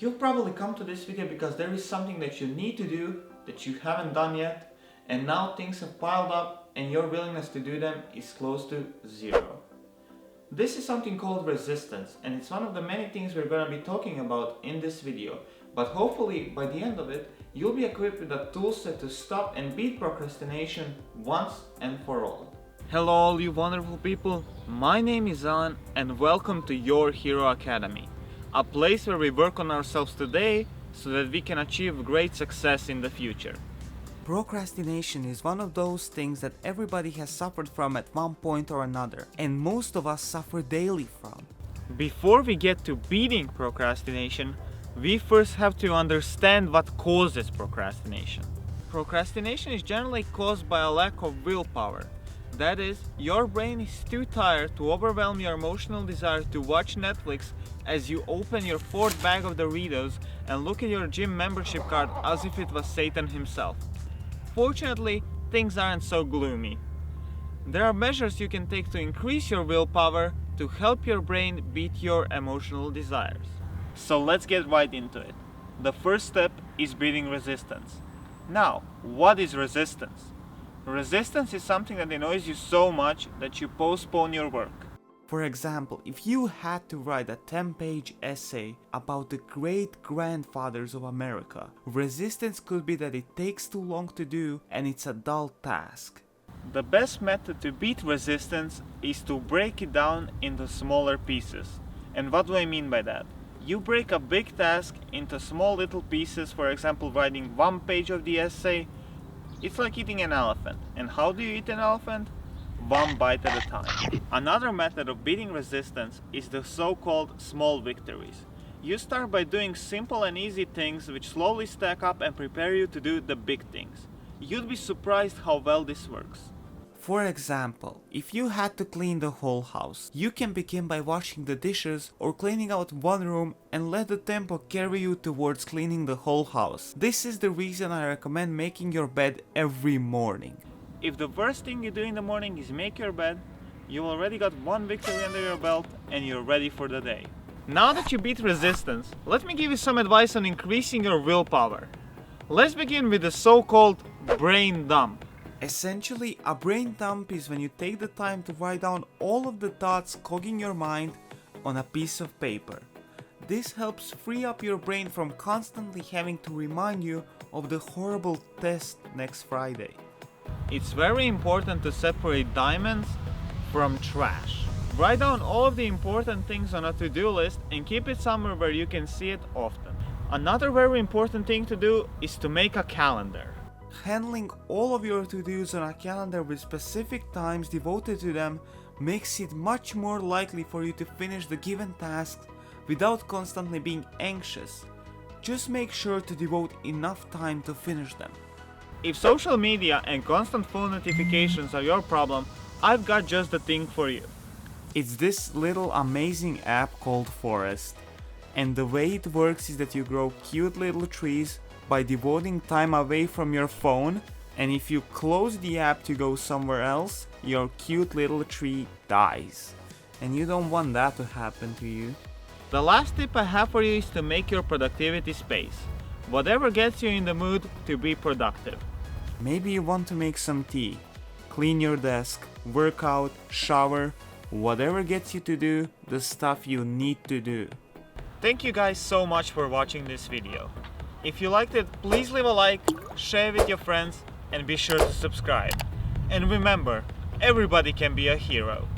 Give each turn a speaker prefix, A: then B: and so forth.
A: You've probably come to this video because there is something that you need to do that you haven't done yet, and now things have piled up and your willingness to do them is close to zero. This is something called resistance, and it's one of the many things we're going to be talking about in this video, but hopefully by the end of it you'll be equipped with a toolset to stop and beat procrastination once and for all. Hello all you wonderful people, my name is Alan and welcome to Your Hero Academy, a place where we work on ourselves today so that we can achieve great success in the future.
B: Procrastination is one of those things that everybody has suffered from at one point or another, and most of us suffer daily from.
A: Before we get to beating procrastination, we first have to understand what causes procrastination. Procrastination is generally caused by a lack of willpower. That is, your brain is too tired to overwhelm your emotional desire to watch Netflix as you open your fourth bag of Doritos and look at your gym membership card as if it was Satan himself. Fortunately, things aren't so gloomy. There are measures you can take to increase your willpower to help your brain beat your emotional desires. So let's get right into it. The first step is beating resistance. Now, what is resistance? Resistance is something that annoys you so much that you postpone your work.
B: For example, if you had to write a 10-page essay about the great-grandfathers of America, resistance could be that it takes too long to do and it's a dull task.
A: The best method to beat resistance is to break it down into smaller pieces. And what do I mean by that? You break a big task into small little pieces, for example writing one page of the essay. It's like eating an elephant. And how do you eat an elephant? One bite at a time. Another method of beating resistance is the so-called small victories. You start by doing simple and easy things which slowly stack up and prepare you to do the big things. You'd be surprised how well this works.
B: For example, if you had to clean the whole house, you can begin by washing the dishes or cleaning out one room and let the tempo carry you towards cleaning the whole house. This is the reason I recommend making your bed every morning.
A: If the first thing you do in the morning is make your bed, you already got one victory under your belt and you're ready for the day. Now that you beat resistance, let me give you some advice on increasing your willpower. Let's begin with the so-called brain dump.
B: Essentially, a brain dump is when you take the time to write down all of the thoughts clogging your mind on a piece of paper. This helps free up your brain from constantly having to remind you of the horrible test next Friday.
A: It's very important to separate diamonds from trash. Write down all of the important things on a to-do list and keep it somewhere where you can see it often. Another very important thing to do is to make a calendar.
B: Handling all of your to-dos on a calendar with specific times devoted to them makes it much more likely for you to finish the given tasks without constantly being anxious. Just make sure to devote enough time to finish them.
A: If social media and constant phone notifications are your problem, I've got just the thing for you.
B: It's this little amazing app called Forest, and the way it works is that you grow cute little trees by devoting time away from your phone, and if you close the app to go somewhere else, your cute little tree dies. And you don't want that to happen to you.
A: The last tip I have for you is to make your productivity space. Whatever gets you in the mood to be productive.
B: Maybe you want to make some tea, clean your desk, work out, shower, whatever gets you to do the stuff you need to do.
A: Thank you guys so much for watching this video. If you liked it, please leave a like, share with your friends, and be sure to subscribe. And remember, everybody can be a hero.